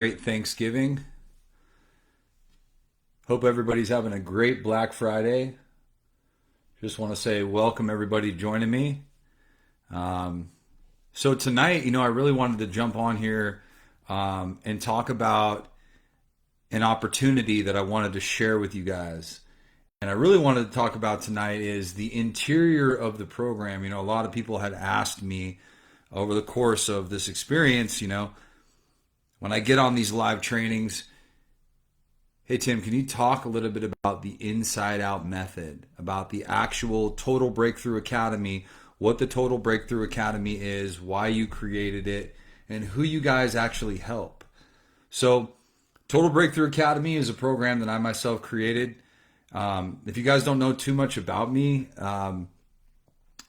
Great Thanksgiving. Hope everybody's having a great Black Friday. Just want to say welcome everybody joining me. Um, so tonight, I really wanted to jump on here and talk about an opportunity that I wanted to share with you guys. And I really wanted to talk about tonight is the interior of the program. A lot of people had asked me over the course of this experience, when I get on these live trainings, hey, Tim, can you talk a little bit about the inside out method, about the actual Total Breakthrough Academy, what the Total Breakthrough Academy is, why you created it, and who you guys actually help? So, Total Breakthrough Academy is a program that I myself created. If you guys don't know too much about me,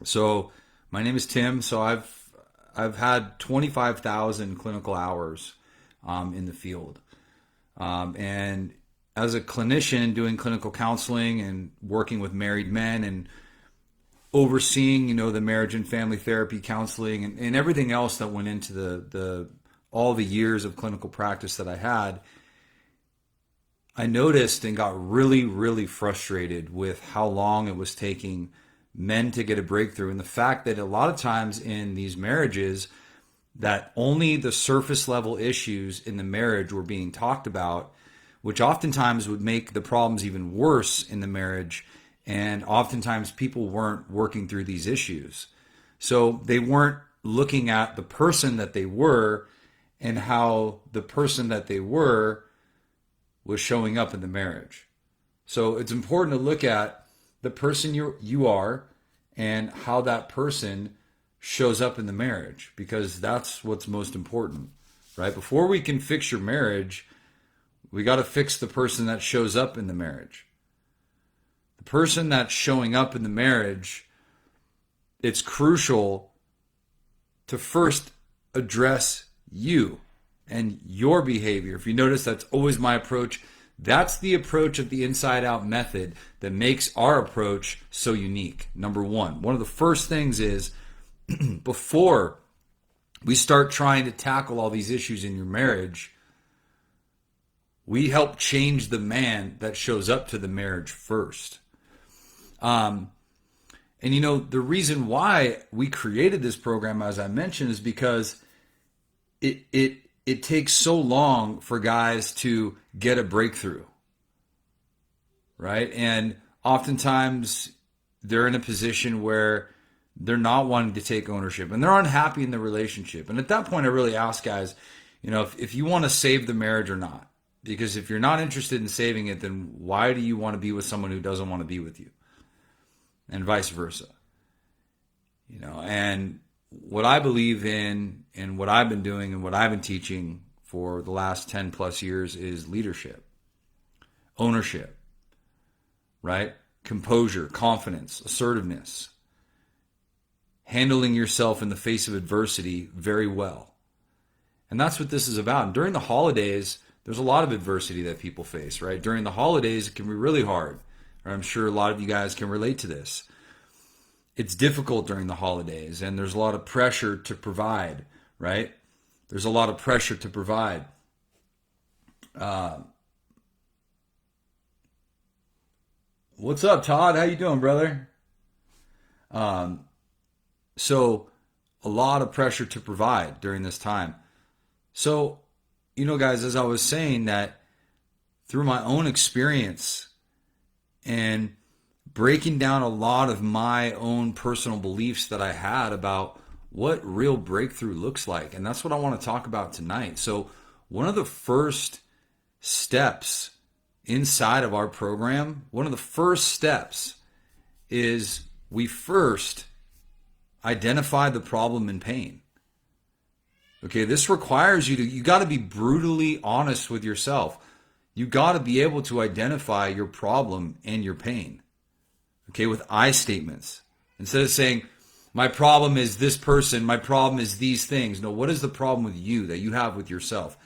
so my name is Tim. So I've had 25,000 clinical hours in the field, and as a clinician doing clinical counseling and working with married men and overseeing, the marriage and family therapy counseling and everything else that went into the all the years of clinical practice that I had, I noticed and got really, really frustrated with how long it was taking men to get a breakthrough. And the fact that a lot of times in these marriages that only the surface level issues in the marriage were being talked about, which oftentimes would make the problems even worse in the marriage. And oftentimes people weren't working through these issues. So they weren't looking at the person that they were and how the person that they were was showing up in the marriage. So it's important to look at the person you are and how that person shows up in the marriage, because that's what's most important, right? Before we can fix your marriage, we got to fix the person that shows up in the marriage. The person that's showing up in the marriage, it's crucial to first address you and your behavior. If you notice, that's always my approach. That's the approach of the inside out method that makes our approach so unique. Number one of the first things is before we start trying to tackle all these issues in your marriage, we help change the man that shows up to the marriage first. And the reason why we created this program, as I mentioned, is because it takes so long for guys to get a breakthrough, right? And oftentimes they're in a position where they're not wanting to take ownership and they're unhappy in the relationship. And at that point, I really ask guys, if you want to save the marriage or not. Because if you're not interested in saving it, then why do you want to be with someone who doesn't want to be with you? And vice versa. And what I believe in and what I've been doing and what I've been teaching for the last 10 plus years is leadership, ownership, right? Composure, confidence, assertiveness, handling yourself in the face of adversity very well. And that's what this is about. And during the holidays, there's a lot of adversity that people face, right? During the holidays, it can be really hard. I'm sure a lot of you guys can relate to this. It's difficult during the holidays, and there's a lot of pressure to provide, right? There's a lot of pressure to provide. What's up, Todd? How you doing, brother? So a lot of pressure to provide during this time. So, guys, as I was saying, that through my own experience and breaking down a lot of my own personal beliefs that I had about what real breakthrough looks like. And that's what I want to talk about tonight. So one of the first steps inside of our program, one of the first steps is we first identify the problem and pain. Okay, this requires you got to be brutally honest with yourself. You got to be able to identify your problem and your pain. Okay, with I statements. Instead of saying, my problem is this person, my problem is these things. No, what is the problem with you that you have with yourself?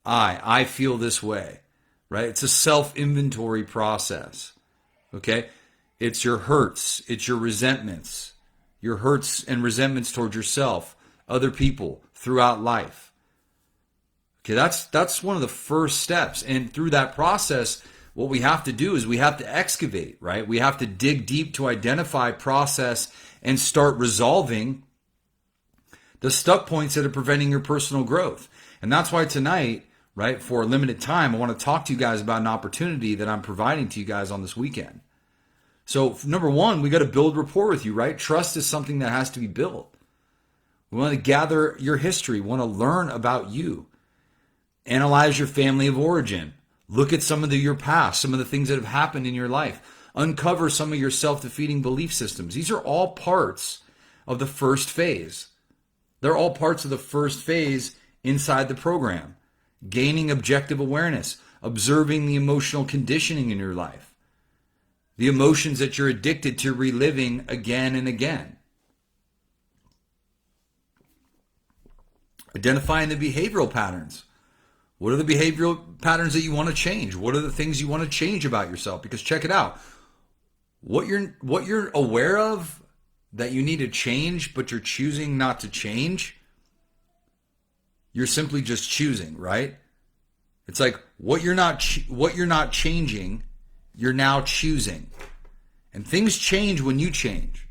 I feel this way, right? It's a self-inventory process. Okay, it's your hurts, it's your resentments, your hurts and resentments towards yourself, other people throughout life. Okay, that's one of the first steps. And through that process, what we have to do is we have to excavate, right? We have to dig deep to identify, process, and start resolving the stuck points that are preventing your personal growth. And that's why tonight, right, for a limited time, I want to talk to you guys about an opportunity that I'm providing to you guys on this weekend. So number one, we got to build rapport with you, right? Trust is something that has to be built. We want to gather your history. We want to learn about you. Analyze your family of origin. Look at some of your past, some of the things that have happened in your life. Uncover some of your self-defeating belief systems. These are all parts of the first phase. They're all parts of the first phase inside the program. Gaining objective awareness, observing the emotional conditioning in your life, the emotions that you're addicted to reliving again and again. Identifying the behavioral patterns. What are the behavioral patterns that you want to change? What are the things you want to change about yourself? Because check it out. What you're aware of that you need to change, but you're choosing not to change, you're simply just choosing, right? It's like what you're not changing, you're now choosing. And things change when you change.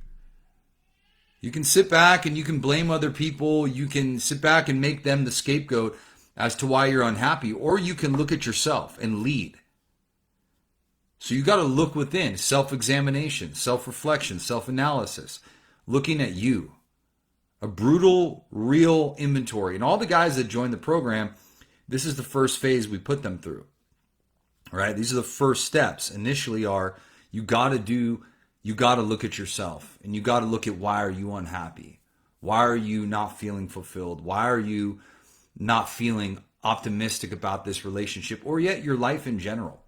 You can sit back and you can blame other people. You can sit back and make them the scapegoat as to why you're unhappy, or you can look at yourself and lead. So you got to look within, self-examination, self-reflection, self-analysis, looking at you. A brutal, real inventory. And all the guys that join the program, this is the first phase we put them through. All right? These are the first steps. Initially are you got to look at yourself, and you got to look at why are you unhappy? Why are you not feeling fulfilled? Why are you not feeling optimistic about this relationship or yet your life in general?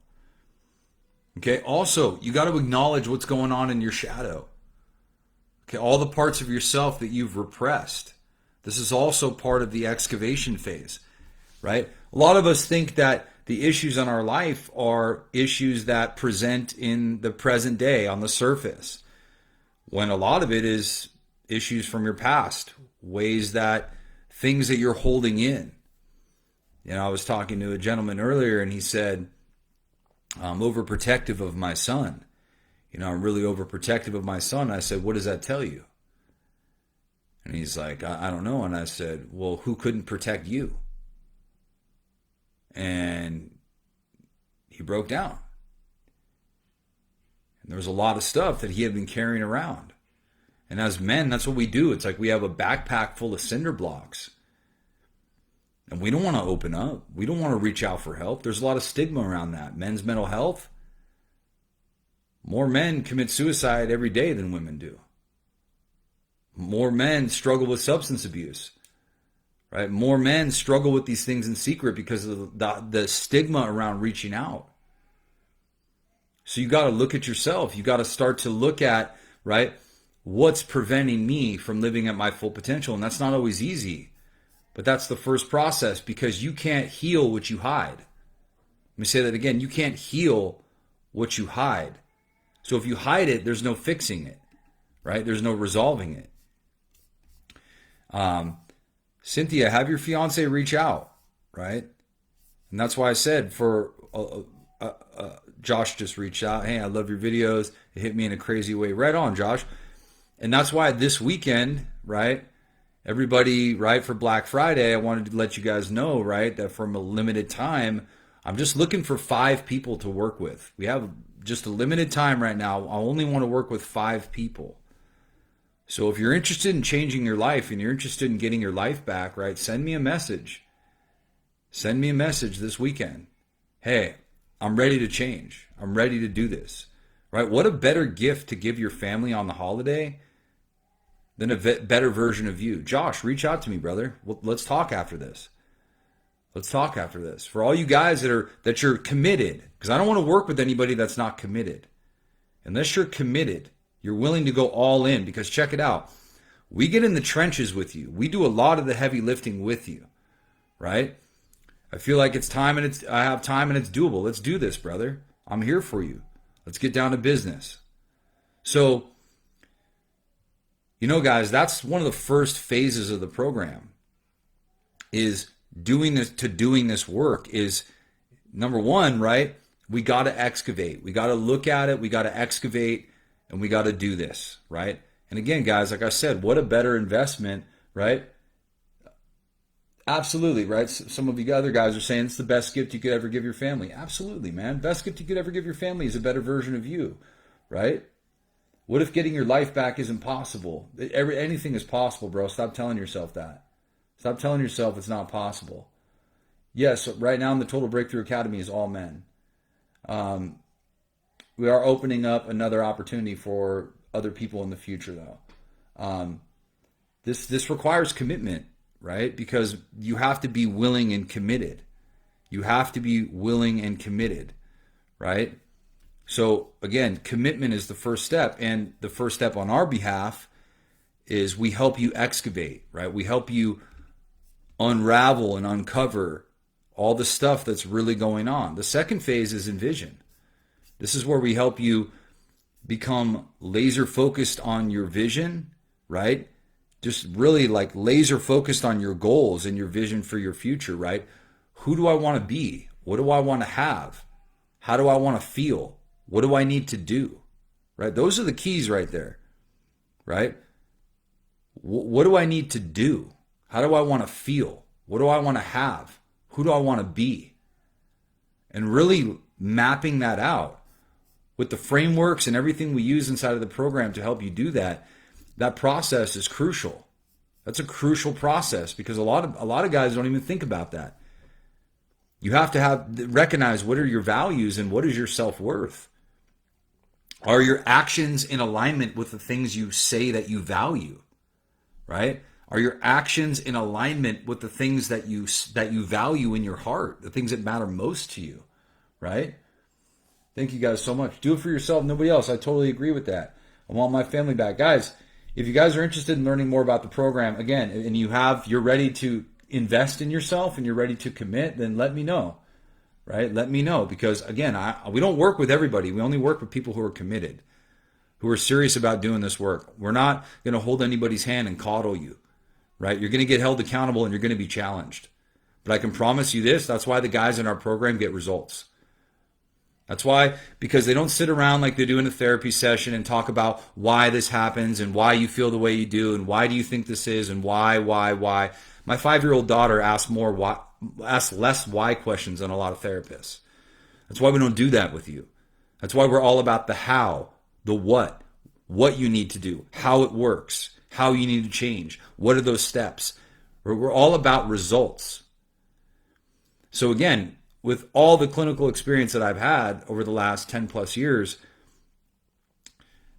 Okay. Also, you got to acknowledge what's going on in your shadow. Okay. All the parts of yourself that you've repressed. This is also part of the excavation phase, right? A lot of us think that the issues in our life are issues that present in the present day on the surface, when a lot of it is issues from your past, things that you're holding in. You know, I was talking to a gentleman earlier and he said, I'm overprotective of my son. You know, I'm really overprotective of my son. I said, what does that tell you? And he's like, I don't know. And I said, well, who couldn't protect you? And he broke down. And there was a lot of stuff that he had been carrying around. And as men, that's what we do. It's like we have a backpack full of cinder blocks. And we don't want to open up. We don't want to reach out for help. There's a lot of stigma around that. Men's mental health. More men commit suicide every day than women do. More men struggle with substance abuse. Right? More men struggle with these things in secret because of the stigma around reaching out. So you got to look at yourself. You got to start to look at, right, what's preventing me from living at my full potential. And that's not always easy. But that's the first process, because you can't heal what you hide. Let me say that again. You can't heal what you hide. So if you hide it, there's no fixing it, right? There's no resolving it. Cynthia, have your fiance reach out, right? And that's why I said Josh just reached out. Hey, I love your videos. It hit me in a crazy way. Right on, Josh. And that's why this weekend, right? Everybody, right, for Black Friday, I wanted to let you guys know, right, that from a limited time, I'm just looking for 5 people to work with. We have just a limited time right now. I only want to work with 5 people. So if you're interested in changing your life and you're interested in getting your life back, right, send me a message. Send me a message this weekend. Hey, I'm ready to change. I'm ready to do this, right? What a better gift to give your family on the holiday than a better version of you. Josh, reach out to me, brother. Let's talk after this. Let's talk after this. For all you guys that you're committed, because I don't want to work with anybody that's not committed. Unless you're committed, you're willing to go all in, because check it out. We get in the trenches with you. We do a lot of the heavy lifting with you, right? I feel like it's time and I have time and it's doable. Let's do this, brother. I'm here for you. Let's get down to business. So, you know, guys, that's one of the first phases of the program, is doing this work is, number one, right? We got to excavate. We got to look at it. We got to excavate, and we got to do this, right? And again, guys, like I said, what a better investment, right? Absolutely, right? Some of you other guys are saying it's the best gift you could ever give your family. Absolutely, man. Best gift you could ever give your family is a better version of you, right? What if getting your life back isn't possible? Anything is possible, bro. Stop telling yourself that. Stop telling yourself it's not possible. Yes, right now in the Total Breakthrough Academy is all men. We are opening up another opportunity for other people in the future, though. This requires commitment, right? Because you have to be willing and committed. You have to be willing and committed, right? So again, commitment is the first step, and the first step on our behalf is we help you excavate, right? We help you unravel and uncover all the stuff that's really going on. The second phase is envision. This is where we help you become laser focused on your vision, right? Just really like laser focused on your goals and your vision for your future, right? Who do I want to be? What do I want to have? How do I want to feel? What do I need to do? Right? Those are the keys right there, right? What do I need to do? How do I want to feel? What do I want to have? Who do I want to be? And really mapping that out with the frameworks and everything we use inside of the program to help you do that. That process is crucial. That's a crucial process because a lot of guys don't even think about that. You have to recognize what are your values and what is your self-worth. Are your actions in alignment with the things you say that you value? Right? Are your actions in alignment with the things that you value in your heart, the things that matter most to you? Right? Thank you guys so much. Do it for yourself, nobody else. I totally agree with that. I want my family back. Guys, if you guys are interested in learning more about the program, again, and you're ready to invest in yourself and you're ready to commit, then let me know. Right? Let me know because again, we don't work with everybody. We only work with people who are committed, who are serious about doing this work. We're not going to hold anybody's hand and coddle you. Right? You're going to get held accountable and you're going to be challenged. But I can promise you this, that's why the guys in our program get results. That's why, because they don't sit around like they do in a therapy session and talk about why this happens and why you feel the way you do and why do you think this is and why. My 5-year-old daughter asks less why questions than a lot of therapists. That's why we don't do that with you. That's why we're all about the how, the what you need to do, how it works, how you need to change, what are those steps. We're all about results. So again, with all the clinical experience that I've had over the last 10 plus years,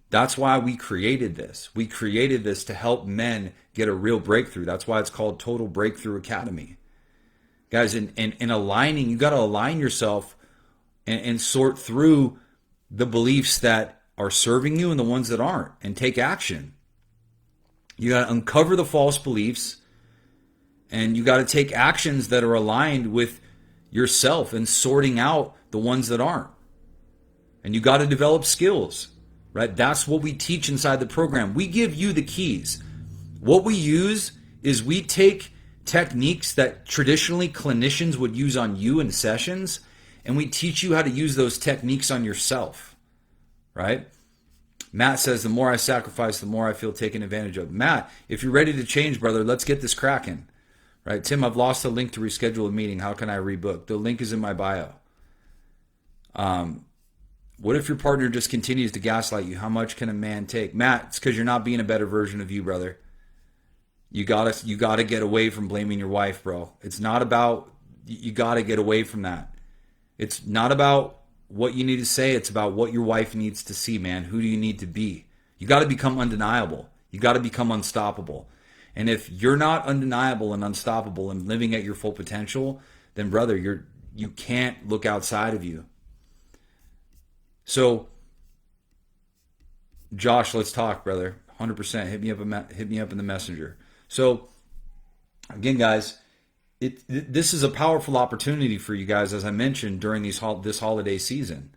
that's why we created this. We created this to help men get a real breakthrough. That's why it's called Total Breakthrough Academy. Guys, in aligning, you got to align yourself and sort through the beliefs that are serving you and the ones that aren't and take action. You got to uncover the false beliefs and you got to take actions that are aligned with yourself and sorting out the ones that aren't. And you got to develop skills, right? That's what we teach inside the program. We give you the keys. What we use is we take techniques that traditionally clinicians would use on you in sessions, and we teach you how to use those techniques on yourself, right? Matt says, the more I sacrifice, the more I feel taken advantage of. Matt, if you're ready to change, brother, let's get this cracking. Right, Tim, I've lost the link to reschedule a meeting. How can I rebook? The link is in my bio. What if your partner just continues to gaslight you? How much can a man take? Matt, it's because you're not being a better version of you, brother. You gotta get away from blaming your wife, bro. It's not about, you gotta get away from that. It's not about what you need to say. It's about what your wife needs to see, man. Who do you need to be? You got to become undeniable. You got to become unstoppable. And if you're not undeniable and unstoppable and living at your full potential, then brother, you can't look outside of you. So, Josh, let's talk, brother. 100%. Hit me up in the messenger. So, again, guys, this is a powerful opportunity for you guys, as I mentioned, during this holiday season,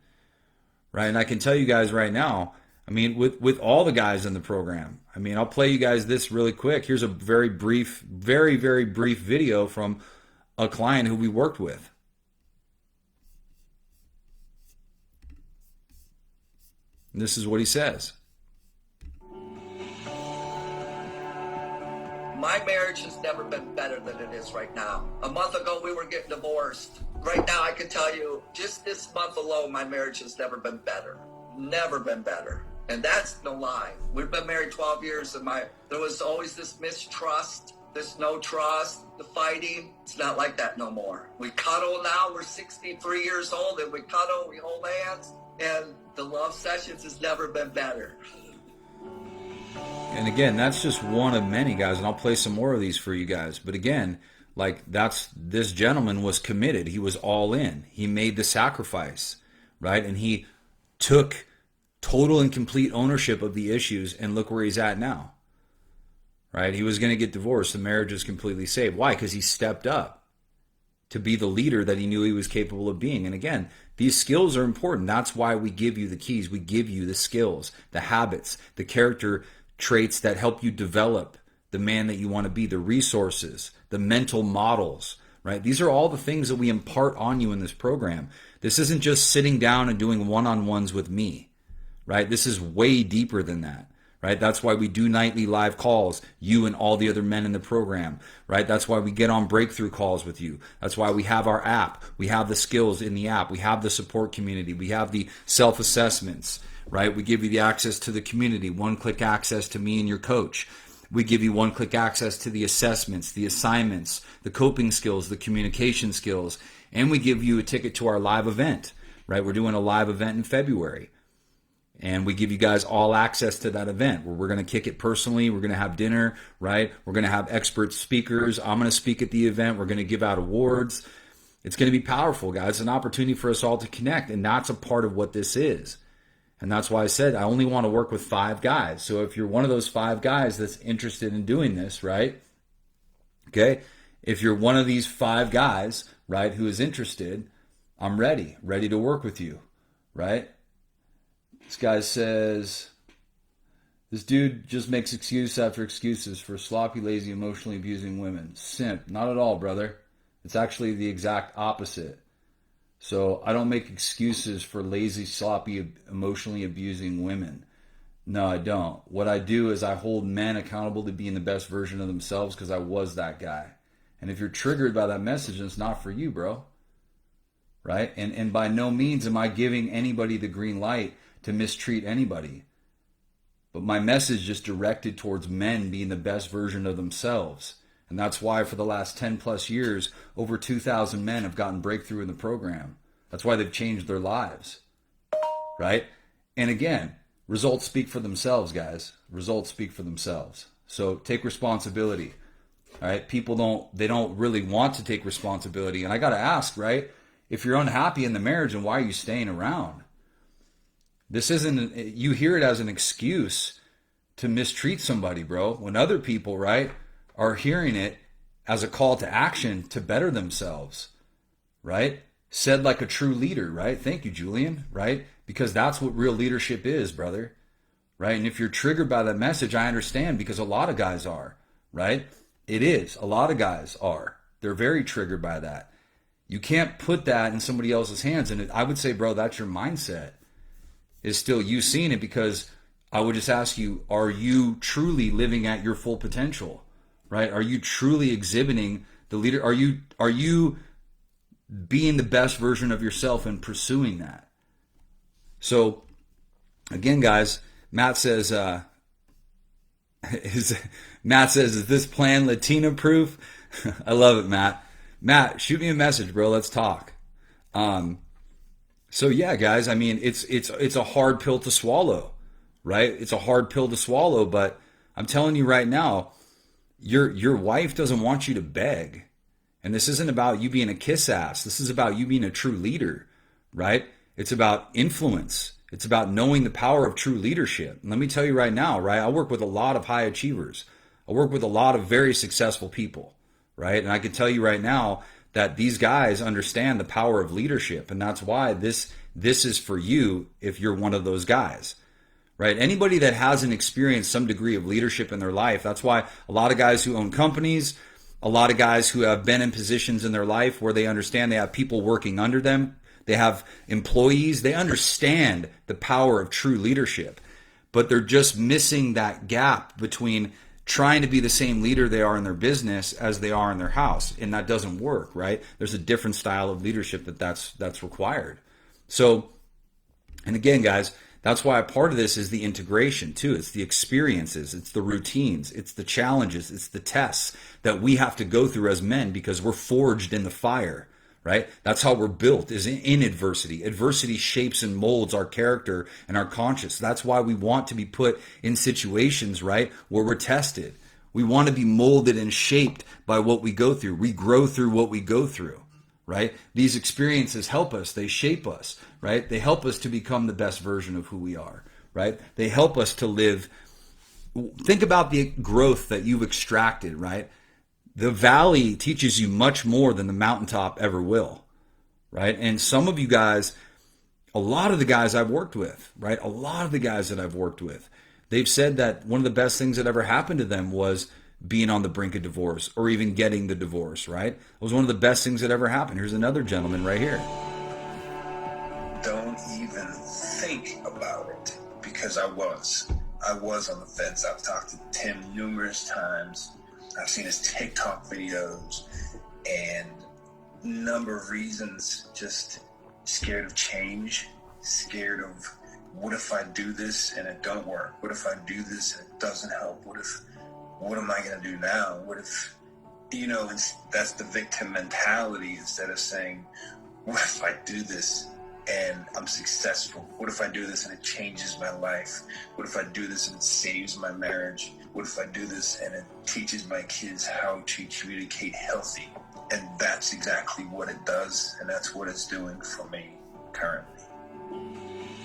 right? And I can tell you guys right now, I mean, with all the guys in the program, I mean, I'll play you guys this really quick. Here's a very brief video from a client who we worked with. And this is what he says. My marriage has never been better than it is right now. A month ago, we were getting divorced. Right now, I can tell you, just this month alone, my marriage has never been better. Never been better. And that's no lie. We've been married 12 years, and there was always this mistrust, this no trust, the fighting. It's not like that no more. We cuddle now. We're 63 years old, and we cuddle, we hold hands, and the love sessions has never been better. And again, that's just one of many, guys, and I'll play some more of these for you guys. But again, like, this gentleman was committed. He was all in. He made the sacrifice, right? And he took total and complete ownership of the issues, and look where he's at now, right? He was going to get divorced. The marriage is completely saved. Why? Because he stepped up to be the leader that he knew he was capable of being. And again, these skills are important. That's why we give you the keys. We give you the skills, the habits, the character traits that help you develop the man that you want to be, the resources, the mental models, right? These are all the things that we impart on you in this program. This isn't just sitting down and doing one-on-ones with me, right? This is way deeper than that, right? That's why we do nightly live calls, you and all the other men in the program, right? That's why we get on breakthrough calls with you. That's why we have our app. We have the skills in the app. We have the support community. We have the self-assessments, right? We give you the access to the community, one-click access to me and your coach. We give you one-click access to the assessments, the assignments, the coping skills, the communication skills, and we give you a ticket to our live event, right? We're doing a live event in February, and we give you guys all access to that event where we're going to kick it personally. We're going to have dinner, right? We're going to have expert speakers. I'm going to speak at the event. We're going to give out awards. It's going to be powerful, guys. It's an opportunity for us all to connect, and that's a part of what this is. And that's why I said I only want to work with 5 guys. So if you're one of those 5 guys that's interested in doing this, right? Okay. If you're one of these 5 guys, right, who is interested, I'm ready to work with you, right? This guy says, this dude just makes excuse after excuses for sloppy, lazy, emotionally abusing women. Simp. Not at all, brother. It's actually the exact opposite. So I don't make excuses for lazy, sloppy, emotionally abusing women. No, I don't. What I do is I hold men accountable to being the best version of themselves because I was that guy. And if you're triggered by that message, it's not for you, bro. Right? And by no means am I giving anybody the green light to mistreat anybody. But my message is directed towards men being the best version of themselves. And that's why for the last 10 plus years, over 2,000 men have gotten breakthrough in the program. That's why they've changed their lives, right? And again, results speak for themselves, guys. Results speak for themselves. So take responsibility, all right? People don't really want to take responsibility. And I got to ask, right? If you're unhappy in the marriage, then why are you staying around? This isn't, you hear it as an excuse to mistreat somebody, bro. When other people, right, are hearing it as a call to action to better themselves, right? Said like a true leader, right? Thank you, Julian, right? Because that's what real leadership is, brother, right? And if you're triggered by that message, I understand because a lot of guys are, right? It is. A lot of guys are. They're very triggered by that. You can't put that in somebody else's hands. And I would say, bro, that's your mindset. Is still you seeing it because I would just ask you, are you truly living at your full potential? Right? Are you truly exhibiting the leader? Are you being the best version of yourself and pursuing that? So, again, guys, Matt says, is this plan Latina proof? I love it, Matt. Matt, shoot me a message, bro. Let's talk. So yeah, guys, I mean, it's a hard pill to swallow, right? It's a hard pill to swallow, but I'm telling you right now, your wife doesn't want you to beg. And this isn't about you being a kiss ass. This is about you being a true leader, right? It's about influence. It's about knowing the power of true leadership. And let me tell you right now, right? I work with a lot of high achievers. I work with a lot of very successful people, right? And I can tell you right now that these guys understand the power of leadership. And that's why this is for you if you're one of those guys. Right? Anybody that hasn't experienced some degree of leadership in their life, that's why a lot of guys who own companies, A lot of guys who have been in positions in their life where they understand they have people working under them, they have employees, they understand the power of true leadership, but they're just missing that gap between trying to be the same leader they are in their business as they are in their house, and that doesn't work, right? There's a different style of leadership that's required. So, and again, guys, that's why a part of this is the integration too. It's the experiences, it's the routines, it's the challenges, it's the tests that we have to go through as men because we're forged in the fire, right? That's how we're built, is in adversity. Adversity shapes and molds our character and our conscience. That's why we want to be put in situations, right, where we're tested. We want to be molded and shaped by what we go through. We grow through what we go through. Right? These experiences help us. They shape us, right? They help us to become the best version of who we are, right? They help us to live. Think about the growth that you've extracted, right? The valley teaches you much more than the mountaintop ever will, right? And some of you guys, a lot of the guys I've worked with, right? A lot of the guys that I've worked with, they've said that one of the best things that ever happened to them was being on the brink of divorce or even getting the divorce, right? It was one of the best things that ever happened. Here's another gentleman right here. Don't even think about it, because I was on the fence. I've talked to Tim numerous times. I've seen his TikTok videos and number of reasons, just scared of change, scared of what if I do this and it don't work? What if I do this and it doesn't help? What am I going to do now? What if, that's the victim mentality, instead of saying, what if I do this and I'm successful? What if I do this and it changes my life? What if I do this and it saves my marriage? What if I do this and it teaches my kids how to communicate healthy? And that's exactly what it does, and that's what it's doing for me currently.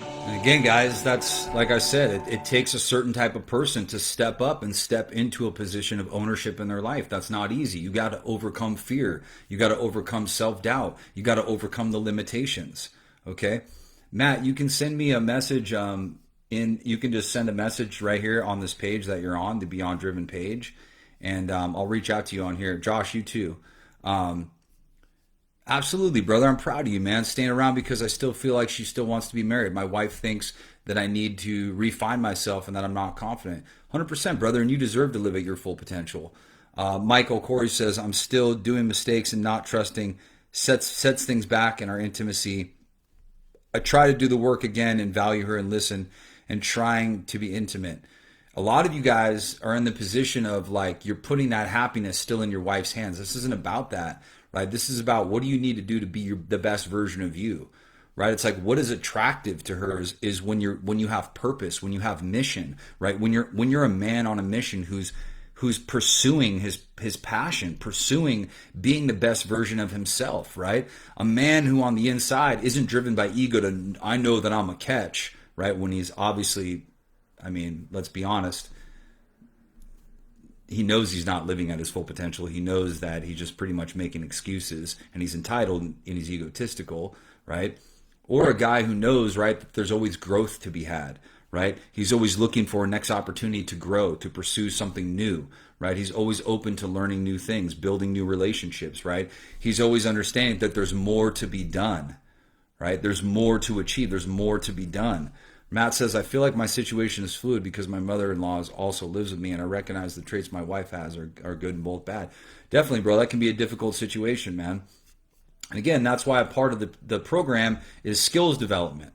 And again, guys, that's, like I said, it takes a certain type of person to step up and step into a position of ownership in their life. That's not easy. You got to overcome fear. You got to overcome self-doubt. You got to overcome the limitations. Okay? Matt, you can send me a message you can just send a message right here on this page that you're on, the Beyond Driven page, and I'll reach out to you on here. Josh, you too. Absolutely, brother. I'm proud of you, man. Staying around because I still feel like she still wants to be married. My wife thinks that I need to refine myself and that I'm not confident. 100%, brother, and you deserve to live at your full potential. Michael Corey says, I'm still doing mistakes and not trusting, sets things back in our intimacy. I try to do the work again and value her and listen and trying to be intimate. A lot of you guys are in the position of like you're putting that happiness still in your wife's hands. This isn't about that, right? This is about what do you need to do to be the best version of you, right? It's like what is attractive to her is when you have purpose, when you have mission, right? When you're a man on a mission who's pursuing his passion, pursuing being the best version of himself, right? A man who on the inside isn't driven by ego to I know that I'm a catch, right? When he's obviously, I mean, let's be honest, he knows he's not living at his full potential. He knows that he's just pretty much making excuses and he's entitled and he's egotistical, right? Or a guy who knows, right, that there's always growth to be had, right? He's always looking for a next opportunity to grow, to pursue something new, right? He's always open to learning new things, building new relationships, right? He's always understanding that there's more to be done, right? There's more to achieve. There's more to be done. Matt says, I feel like my situation is fluid because my mother-in-law also lives with me and I recognize the traits my wife has are good and both bad. Definitely, bro. That can be a difficult situation, man. And again, that's why a part of the program is skills development,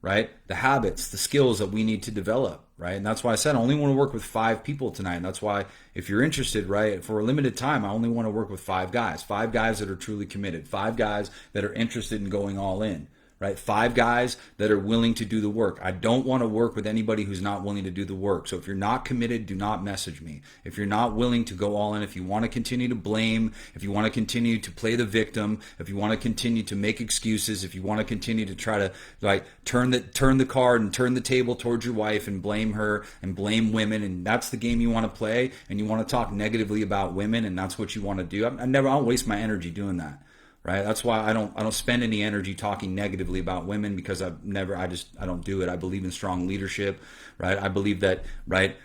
right? The habits, the skills that we need to develop, right? And that's why I said I only want to work with 5 people tonight. And that's why if you're interested, right, for a limited time, I only want to work with 5 guys that are truly committed, 5 guys that are interested in going all in. Right? 5 guys that are willing to do the work. I don't want to work with anybody who's not willing to do the work. So if you're not committed, do not message me. If you're not willing to go all in, if you want to continue to blame, if you want to continue to play the victim, if you want to continue to make excuses, if you want to continue to try to like turn the card and turn the table towards your wife and blame her and blame women, and that's the game you want to play, and you want to talk negatively about women, and that's what you want to do. I don't waste my energy doing that. Right? That's why I don't spend any energy talking negatively about women, because I don't do it. I believe in strong leadership, right? I believe that, right,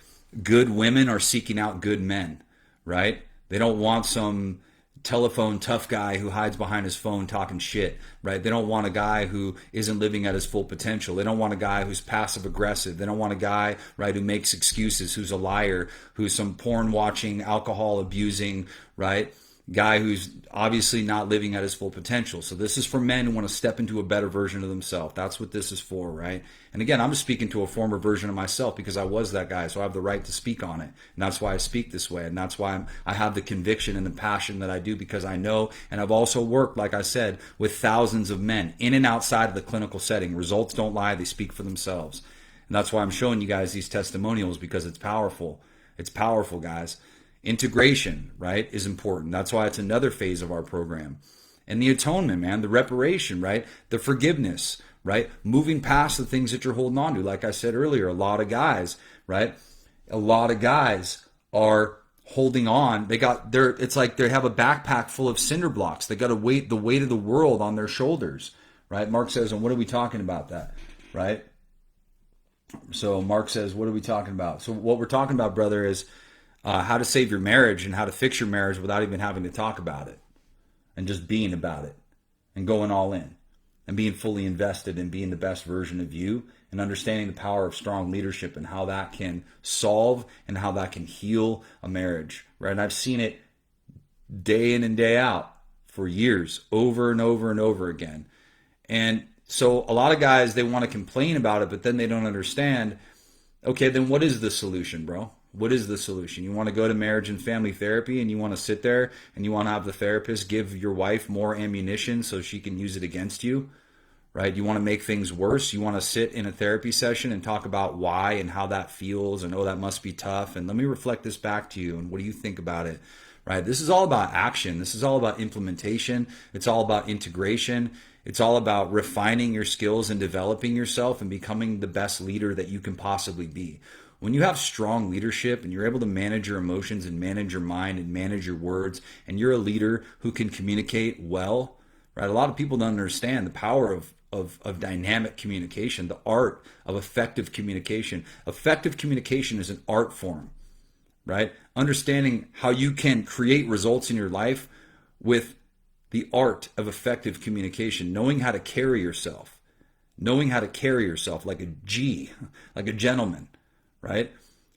good women are seeking out good men, right? They don't want some telephone tough guy who hides behind his phone talking shit, right? They don't want a guy who isn't living at his full potential. They don't want a guy who's passive aggressive. They don't want a guy, right, who makes excuses, who's a liar, who's some porn watching, alcohol abusing, right? Guy who's obviously not living at his full potential. So this is for men who want to step into a better version of themselves. That's what this is for, right? And again, I'm just speaking to a former version of myself because I was that guy, so I have the right to speak on it. And that's why I speak this way. And that's why I have the conviction and the passion that I do, because I know, and I've also worked, like I said, with thousands of men in and outside of the clinical setting. Results don't lie, they speak for themselves. And that's why I'm showing you guys these testimonials, because it's powerful. It's powerful, guys. Integration, right, is important. That's why it's another phase of our program. And the atonement, man, the reparation, right, the forgiveness, right, moving past the things that you're holding on to. Like I said earlier, a lot of guys, right, a lot of guys are holding on. It's like they have a backpack full of cinder blocks. They got the weight of the world on their shoulders, right? Mark says, and what are we talking about that, right? So Mark says, what are we talking about? So what we're talking about, brother, is how to save your marriage and how to fix your marriage without even having to talk about it, and just being about it and going all in and being fully invested in being the best version of you, and understanding the power of strong leadership and how that can solve and how that can heal a marriage, right? And I've seen it day in and day out for years, over and over and over again. And so a lot of guys, they want to complain about it, but then they don't understand, okay, then what is the solution, bro? What is the solution? You want to go to marriage and family therapy, and you want to sit there and you want to have the therapist give your wife more ammunition so she can use it against you, right? You want to make things worse. You want to sit in a therapy session and talk about why and how that feels, and oh, that must be tough, and let me reflect this back to you, and what do you think about it, right? This is all about action. This is all about implementation. It's all about integration. It's all about refining your skills and developing yourself and becoming the best leader that you can possibly be. When you have strong leadership and you're able to manage your emotions and manage your mind and manage your words, and you're a leader who can communicate well, right? A lot of people don't understand the power of dynamic communication, the art of effective communication. Effective communication is an art form, right? Understanding how you can create results in your life with the art of effective communication, knowing how to carry yourself like a G, like a gentleman, right?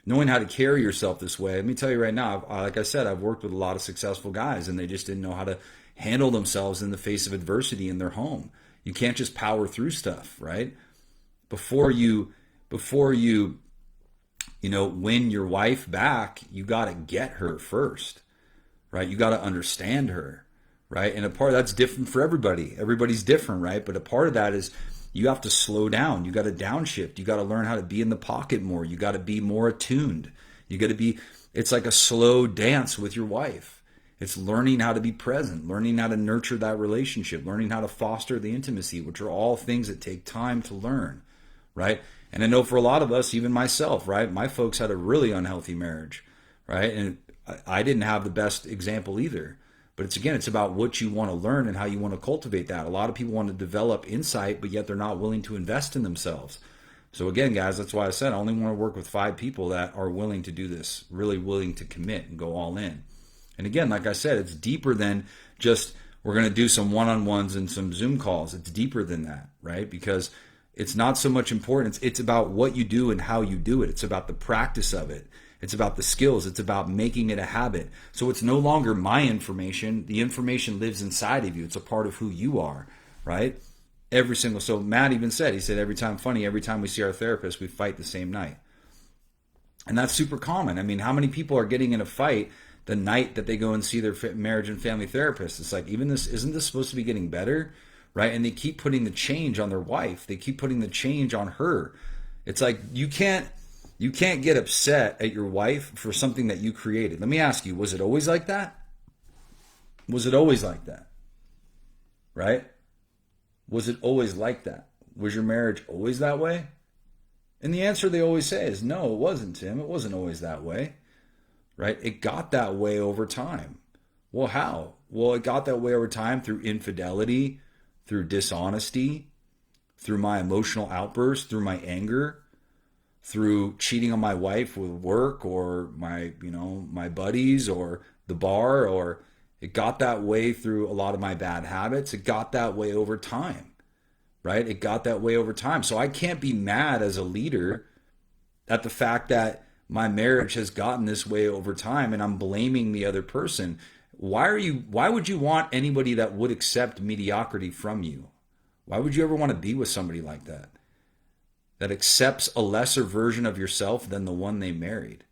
Knowing how to carry yourself this way. Let me tell you right now, like I said, I've worked with a lot of successful guys, and they just didn't know how to handle themselves in the face of adversity in their home. You can't just power through stuff, right? Before you win your wife back, you got to get her first, right? You got to understand her, right? And a part of that's different for everybody. Everybody's different, right? But a part of that is you have to slow down. You got to downshift. You got to learn how to be in the pocket more. You got to be more attuned. It's like a slow dance with your wife. It's learning how to be present, learning how to nurture that relationship, learning how to foster the intimacy, which are all things that take time to learn, right? And I know for a lot of us, even myself, right? My folks had a really unhealthy marriage, right? And I didn't have the best example either. But it's about what you want to learn and how you want to cultivate that. A lot of people want to develop insight, but yet they're not willing to invest in themselves. So again, guys, that's why I said I only want to work with 5 people that are willing to do this, really willing to commit and go all in. And again, like I said, it's deeper than just we're going to do some one-on-ones and some Zoom calls. It's deeper than that, right? Because it's not so much important. It's about what you do and how you do it. It's about the practice of it. It's about the skills. It's about making it a habit. So it's no longer my information. The information lives inside of you. It's a part of who you are, right? So Matt even said, he said, every time we see our therapist, we fight the same night. And that's super common. I mean, how many people are getting in a fight the night that they go and see their marriage and family therapist? It's like, isn't this supposed to be getting better, right? And they keep putting the change on their wife. They keep putting the change on her. It's like, you can't get upset at your wife for something that you created. Let me ask you, was it always like that? Was it always like that? Right? Was it always like that? Was your marriage always that way? And the answer they always say is, no, it wasn't, Tim. It wasn't always that way. Right? It got that way over time. Well, how? Well, it got that way over time through infidelity, through dishonesty, through my emotional outbursts, through my anger, through cheating on my wife with work or my buddies or the bar, or it got that way through a lot of my bad habits. It got that way over time, right? It got that way over time. So I can't be mad as a leader at the fact that my marriage has gotten this way over time and I'm blaming the other person. Why would you want anybody that would accept mediocrity from you? Why would you ever want to be with somebody like that? That accepts a lesser version of yourself than the one they married,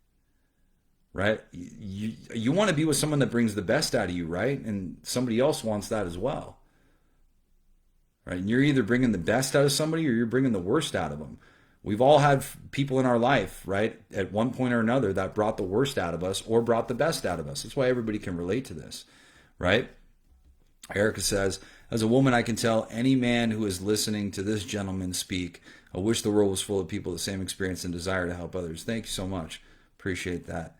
right? You want to be with someone that brings the best out of you, right? And somebody else wants that as well, right? And you're either bringing the best out of somebody or you're bringing the worst out of them. We've all had people in our life, right, at one point or another that brought the worst out of us or brought the best out of us. That's why everybody can relate to this, right? Erica says, as a woman, I can tell any man who is listening to this gentleman speak, I wish the world was full of people with the same experience and desire to help others. Thank you so much. Appreciate that.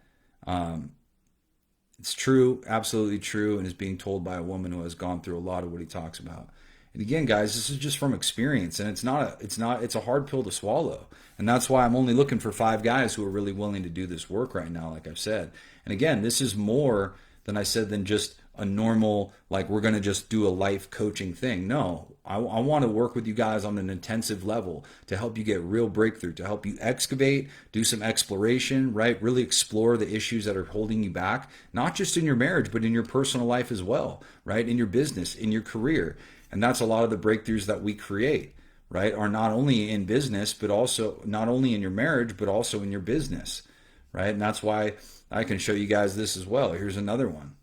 It's true, absolutely true, and is being told by a woman who has gone through a lot of what he talks about. And again, guys, this is just from experience, and it's a hard pill to swallow. And that's why I'm only looking for 5 guys who are really willing to do this work right now, like I've said. And again, this is more than just a normal, like, we're going to just do a life coaching thing. No, I want to work with you guys on an intensive level to help you get real breakthrough, to help you excavate, do some exploration, right? Really explore the issues that are holding you back, not just in your marriage, but in your personal life as well, right? In your business, in your career. And that's a lot of the breakthroughs that we create, right? Are not only in business, but also not only in your marriage, but also in your business, right? And that's why I can show you guys this as well. Here's another one.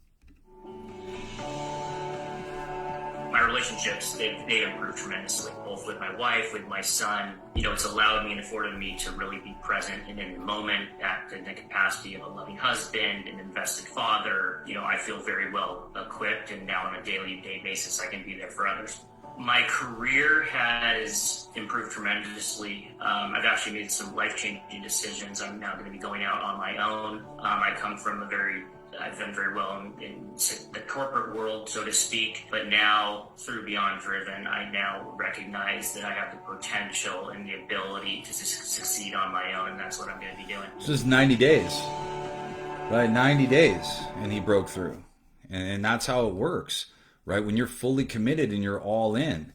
My relationships, they've improved tremendously, both with my wife, with my son. It's allowed me and afforded me to really be present and in the moment, act in the capacity of a loving husband, an invested father. I feel very well equipped, and now on a daily basis, I can be there for others. My career has improved tremendously. I've actually made some life-changing decisions. I'm now going to be going out on my own. I've done very well in the corporate world, so to speak. But now, through Beyond Driven, I now recognize that I have the potential and the ability to succeed on my own, and that's what I'm going to be doing. This is 90 days, right? 90 days, and he broke through. And that's how it works, right? When you're fully committed and you're all in.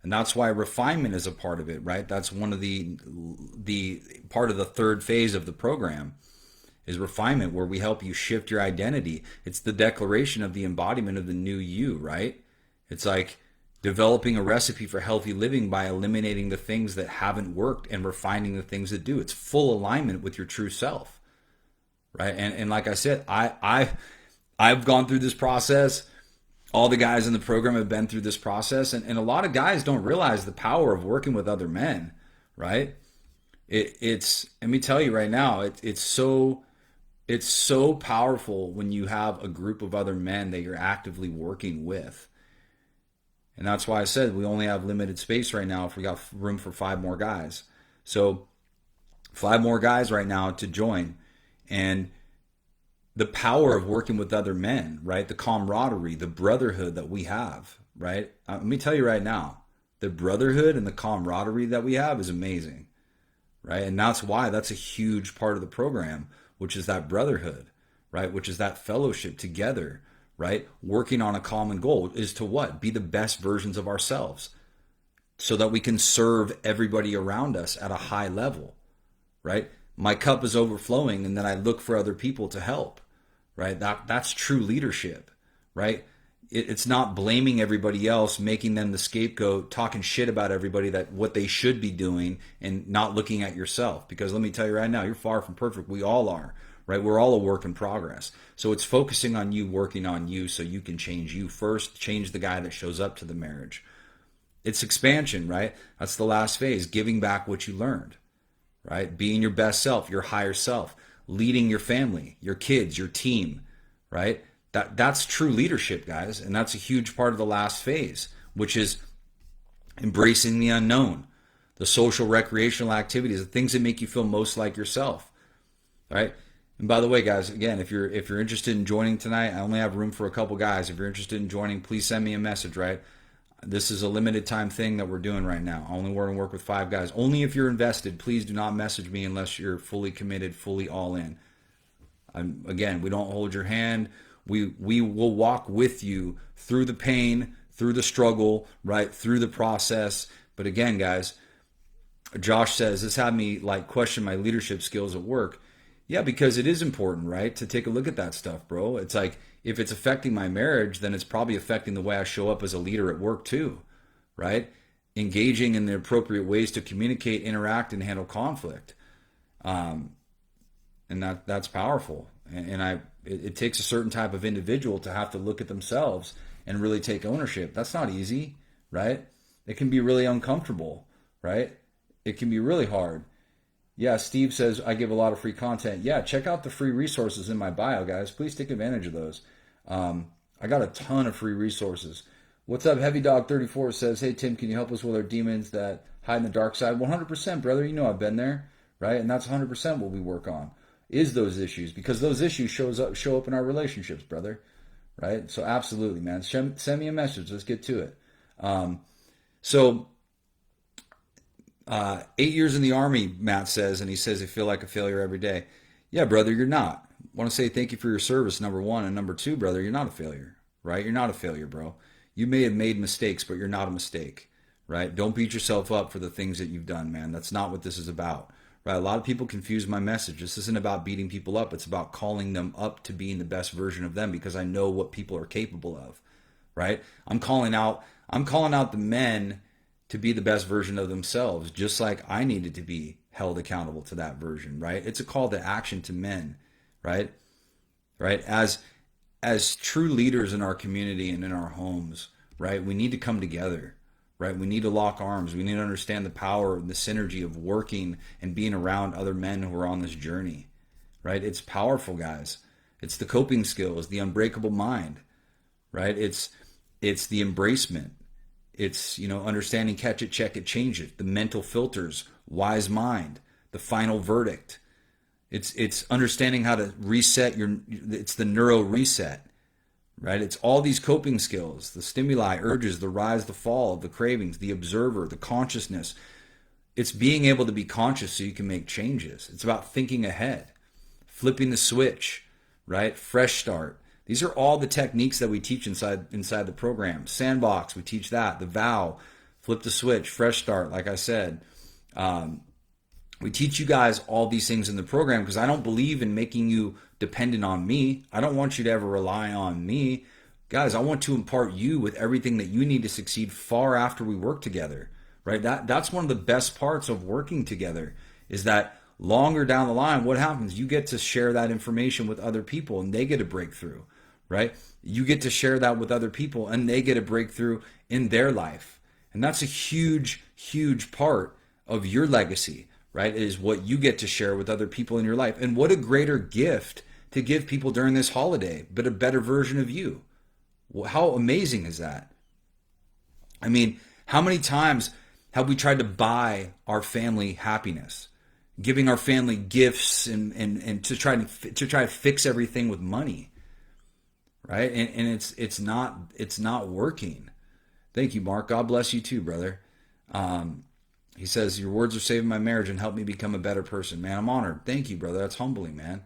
And that's why refinement is a part of it, right? That's one of the part of the 3rd phase of the program. Is refinement, where we help you shift your identity. It's the declaration of the embodiment of the new you, right? It's like developing a recipe for healthy living by eliminating the things that haven't worked and refining the things that do. It's full alignment with your true self, right? And like I said, I've gone through this process. All the guys in the program have been through this process, and a lot of guys don't realize the power of working with other men, right? It's let me tell you right now, it's so powerful when you have a group of other men that you're actively working with. And that's why I said we only have limited space right now if we got room for 5 more guys. So 5 more guys right now to join. And the power of working with other men, right? The camaraderie, the brotherhood that we have, right? Let me tell you right now, the brotherhood and the camaraderie that we have is amazing, right? And that's why that's a huge part of the program, which is that brotherhood, right? Which is that fellowship together, right? Working on a common goal is to what? Be the best versions of ourselves so that we can serve everybody around us at a high level, right? My cup is overflowing and then I look for other people to help, right? That's true leadership, right? It's not blaming everybody else, making them the scapegoat, talking shit about everybody, that what they should be doing, and not looking at yourself. Because let me tell you right now, you're far from perfect. We all are, right? We're all a work in progress. So it's focusing on you, working on you so you can change you first, change the guy that shows up to the marriage. It's expansion, right? That's the last phase, giving back what you learned, right? Being your best self, your higher self, leading your family, your kids, your team, right? That's true leadership, guys. And that's a huge part of the last phase, which is embracing the unknown, the social recreational activities, the things that make you feel most like yourself, right? And by the way, guys, again, if you're interested in joining tonight, I only have room for a couple guys. If you're interested in joining, please send me a message, right? This is a limited time thing that we're doing right now. I only want to work with 5 guys. Only if you're invested. Please do not message me unless you're fully committed, fully all in. Again, we don't hold your hand. We will walk with you through the pain, through the struggle, right? Through the process. But again, guys, Josh says, this had me like question my leadership skills at work. Yeah, because it is important, right? To take a look at that stuff, bro. It's like, if it's affecting my marriage, then it's probably affecting the way I show up as a leader at work too, right? Engaging in the appropriate ways to communicate, interact, and handle conflict. And that's powerful. And it takes a certain type of individual to have to look at themselves and really take ownership. That's not easy, right? It can be really uncomfortable, right? It can be really hard. Yeah, Steve says, I give a lot of free content. Yeah, check out the free resources in my bio, guys. Please take advantage of those. I got a ton of free resources. What's up, Heavy Dog 34 says, hey, Tim, can you help us with our demons that hide in the dark side? 100%, brother. You know I've been there, right? And that's 100% what we work on, is those issues, because those issues show up in our relationships, brother, right? So absolutely, man. Send me a message. Let's get to it. 8 years in the Army, Matt says, and he says, I feel like a failure every day. Yeah, brother, you're not. I want to say thank you for your service, number one. And number two, brother, you're not a failure, right? You're not a failure, bro. You may have made mistakes, but you're not a mistake, right? Don't beat yourself up for the things that you've done, man. That's not what this is about, right? A lot of people confuse my message. This isn't about beating people up. It's about calling them up to being the best version of them, because I know what people are capable of, right? I'm calling out the men to be the best version of themselves, just like I needed to be held accountable to that version, right? It's a call to action to men, right? Right? As true leaders in our community and in our homes, right? We need to come together, right? We need to lock arms. We need to understand the power and the synergy of working and being around other men who are on this journey, right? It's powerful, guys. It's the coping skills, the unbreakable mind, right? It's the embracement. It's, understanding, catch it, check it, change it. The mental filters, wise mind, the final verdict. It's understanding how to reset it's the neuro reset, right? It's all these coping skills, the stimuli, urges, the rise, the fall, the cravings, the observer, the consciousness. It's being able to be conscious so you can make changes. It's about thinking ahead, flipping the switch, right? Fresh start. These are all the techniques that we teach inside the program. Sandbox, we teach that. The vow, flip the switch, fresh start, like I said. We teach you guys all these things in the program because I don't believe in making you dependent on me. I don't want you to ever rely on me. Guys, I want to impart you with everything that you need to succeed far after we work together, right? That's one of the best parts of working together, is that longer down the line, what happens? You get to share that information with other people and they get a breakthrough, right? You get to share that with other people and they get a breakthrough in their life. And that's a huge, huge part of your legacy, right? Is what you get to share with other people in your life. And what a greater gift to give people during this holiday, but a better version of you. How amazing is that? I mean, how many times have we tried to buy our family happiness, giving our family gifts and to try to fix everything with money, right? And it's not working. Thank you, Mark. God bless you too, brother. He says, your words are saving my marriage and help me become a better person. Man, I'm honored. Thank you, brother. That's humbling, man.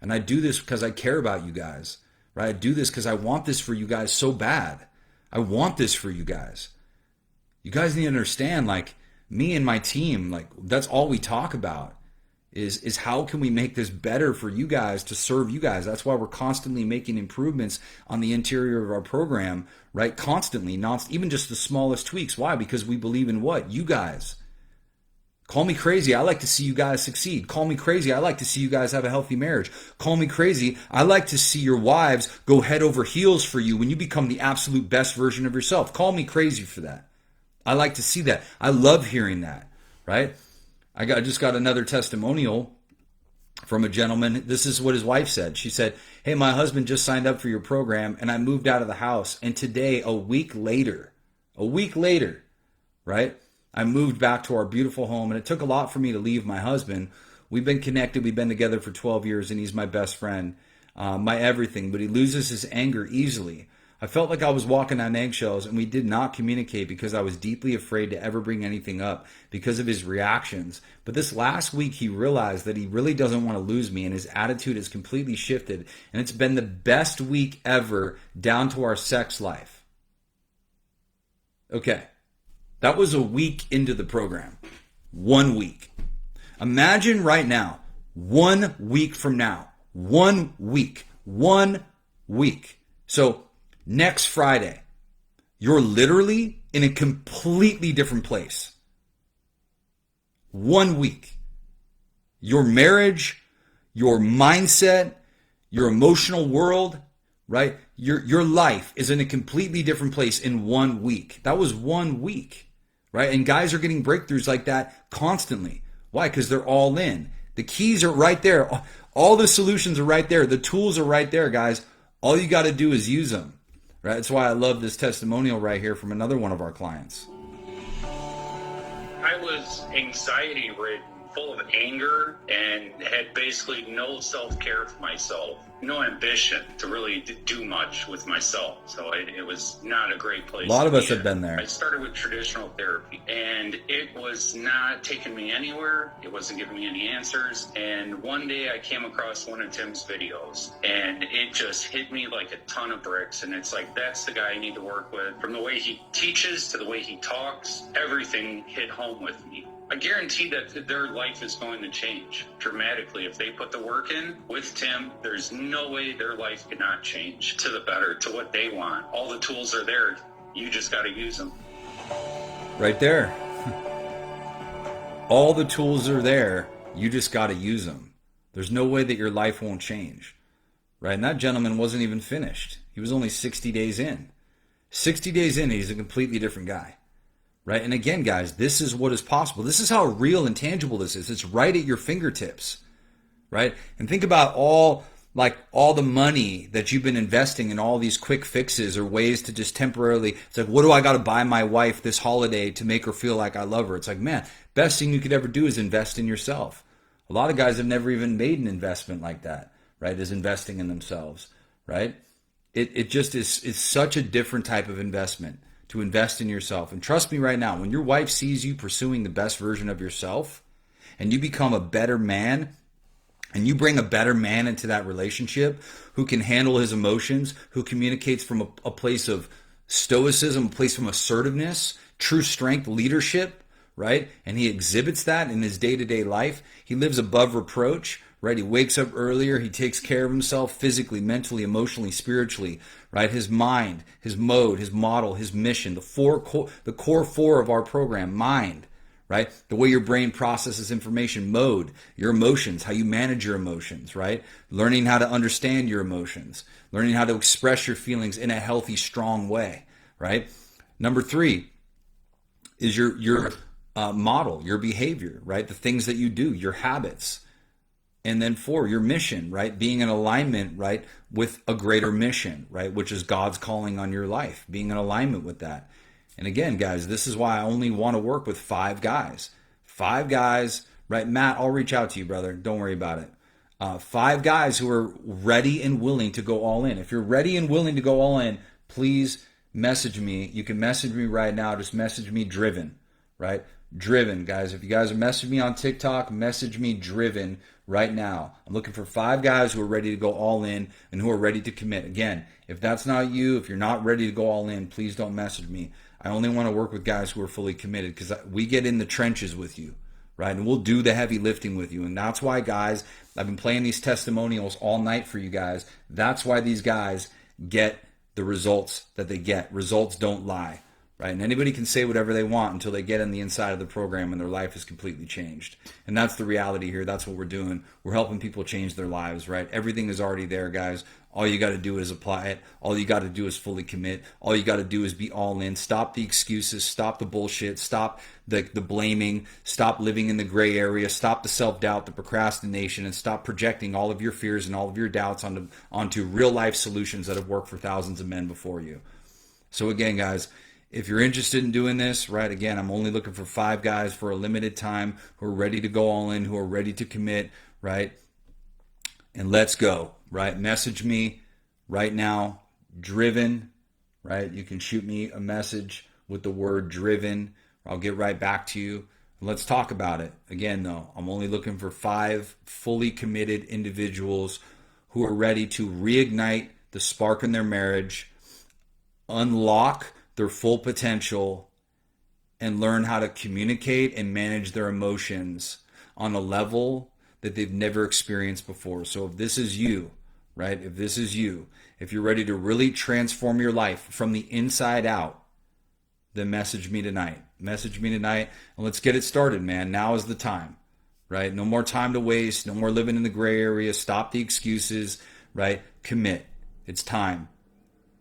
And I do this because I care about you guys, right? I do this because I want this for you guys so bad. I want this for you guys. You guys need to understand, like, me and my team, like, that's all we talk about is how can we make this better for you guys, to serve you guys. That's why we're constantly making improvements on the interior of our program, right? Constantly, not even just the smallest tweaks. Why? Because we believe in what? You guys. Call me crazy. I like to see you guys succeed. Call me crazy. I like to see you guys have a healthy marriage. Call me crazy. I like to see your wives go head over heels for you when you become the absolute best version of yourself. Call me crazy for that. I like to see that. I love hearing that, right? I just got another testimonial from a gentleman. This is what his wife said. She said, hey, my husband just signed up for your program and I moved out of the house. And today, a week later, right? I moved back to our beautiful home, and it took a lot for me to leave my husband. We've been connected. We've been together for 12 years, and he's my best friend, my everything. But he loses his anger easily. I felt like I was walking on eggshells, and we did not communicate because I was deeply afraid to ever bring anything up because of his reactions. But this last week, he realized that he really doesn't want to lose me, and his attitude has completely shifted. And it's been the best week ever, down to our sex life. Okay, that was a week into the program. 1 week. Imagine right now, 1 week from now, 1 week, 1 week. So next Friday, you're literally in a completely different place. 1 week. Your marriage, your mindset, your emotional world, right? Your life is in a completely different place in 1 week. That was 1 week, right? And guys are getting breakthroughs like that constantly. Why? Because they're all in. The keys are right there. All the solutions are right there. The tools are right there, guys. All you got to do is use them. Right? That's why I love this testimonial right here from another one of our clients. I was anxiety ridden, full of anger, and had basically no self-care for myself, no ambition to really do much with myself. So it was not a great place. A lot of us have been there. I started with traditional therapy, and it was not taking me anywhere. It wasn't giving me any answers. And one day I came across one of Tim's videos, and it just hit me like a ton of bricks. And it's like, that's the guy I need to work with. From the way he teaches to the way he talks, everything hit home with me. I guarantee that their life is going to change dramatically. If they put the work in with Tim, there's no way their life cannot change to the better, to what they want. All the tools are there. You just got to use them. Right there. All the tools are there. You just got to use them. There's no way that your life won't change. Right? And that gentleman wasn't even finished. He was only 60 days in. 60 days in, he's a completely different guy. Right? And again, guys, this is what is possible. This is how real and tangible this is. It's right at your fingertips. Right? And think about all the money that you've been investing in all these quick fixes or ways to just temporarily, it's like, what do I got to buy my wife this holiday to make her feel like I love her? It's like, man, best thing you could ever do is invest in yourself. A lot of guys have never even made an investment like that, right? Is investing in themselves, right? It just is, it's such a different type of investment to invest in yourself. And trust me right now, when your wife sees you pursuing the best version of yourself and you become a better man, and you bring a better man into that relationship who can handle his emotions, who communicates from a place of stoicism, a place from assertiveness, true strength, leadership, right? And he exhibits that in his day-to-day life. He lives above reproach, right? He wakes up earlier. He takes care of himself physically, mentally, emotionally, spiritually, right? His mind, his mode, his model, his mission, the core four of our program: mind, right? The way your brain processes information; mode, your emotions, how you manage your emotions, right? Learning how to understand your emotions, learning how to express your feelings in a healthy, strong way, right? Number 3 is your model, your behavior, right? The things that you do, your habits. And then 4, your mission, right? Being in alignment, right, with a greater mission, right? Which is God's calling on your life, being in alignment with that. And again, guys, this is why I only want to work with 5 guys. 5 guys, right? Matt, I'll reach out to you, brother. Don't worry about it. 5 guys who are ready and willing to go all in. If you're ready and willing to go all in, please message me. You can message me right now. Just message me driven, right? Driven, guys. If you guys are messaging me on TikTok, message me driven right now. I'm looking for 5 guys who are ready to go all in and who are ready to commit. Again, if that's not you, if you're not ready to go all in, please don't message me. I only want to work with guys who are fully committed, because we get in the trenches with you, right? And we'll do the heavy lifting with you. And that's why, guys, I've been playing these testimonials all night for you guys. That's why these guys get the results that they get. Results don't lie, right? And anybody can say whatever they want until they get on the inside of the program and their life is completely changed. And that's the reality here. That's what we're doing. We're helping people change their lives, right? Everything is already there, guys. All you got to do is apply it. All you got to do is fully commit. All you got to do is be all in. Stop the excuses. Stop the bullshit. Stop the blaming. Stop living in the gray area. Stop the self-doubt, the procrastination, and stop projecting all of your fears and all of your doubts onto real-life solutions that have worked for thousands of men before you. So again, guys, if you're interested in doing this, right, again, I'm only looking for 5 guys for a limited time who are ready to go all in, who are ready to commit, right? And let's go, right? Message me right now, driven, right? You can shoot me a message with the word driven. I'll get right back to you. Let's talk about it. Again, though, I'm only looking for 5 fully committed individuals who are ready to reignite the spark in their marriage, unlock their full potential, and learn how to communicate and manage their emotions on a level that they've never experienced before. So if this is you, right? If this is you, if you're ready to really transform your life from the inside out, then message me tonight. Message me tonight, and let's get it started, man. Now is the time, right? No more time to waste. No more living in the gray area. Stop the excuses, right? Commit. It's time,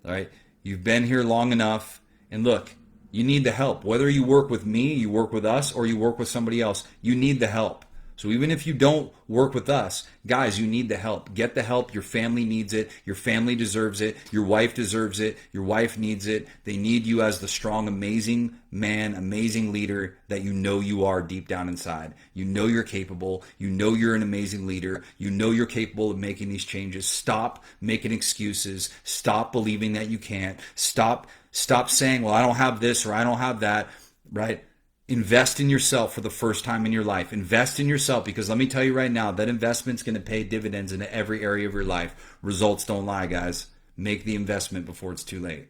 all right? You've been here long enough, and look, you need the help. Whether you work with me, you work with us, or you work with somebody else, you need the help. So even if you don't work with us, guys, you need the help. Get the help. Your family needs it. Your family deserves it. Your wife deserves it. Your wife needs it. They need you as the strong, amazing man, amazing leader that you know you are deep down inside. You know you're capable. You know you're an amazing leader. You know you're capable of making these changes. Stop making excuses. Stop believing that you can't. Stop saying, well, I don't have this or I don't have that, right? Invest in yourself for the first time in your life. Invest in yourself, because let me tell you right now, that investment's going to pay dividends into every area of your life. Results don't lie, guys. Make the investment before it's too late.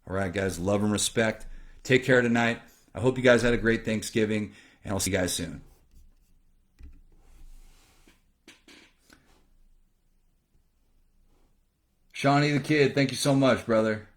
All right, guys, love and respect. Take care tonight. I hope you guys had a great Thanksgiving, and I'll see you guys soon. Shawnee the Kid, thank you so much, brother.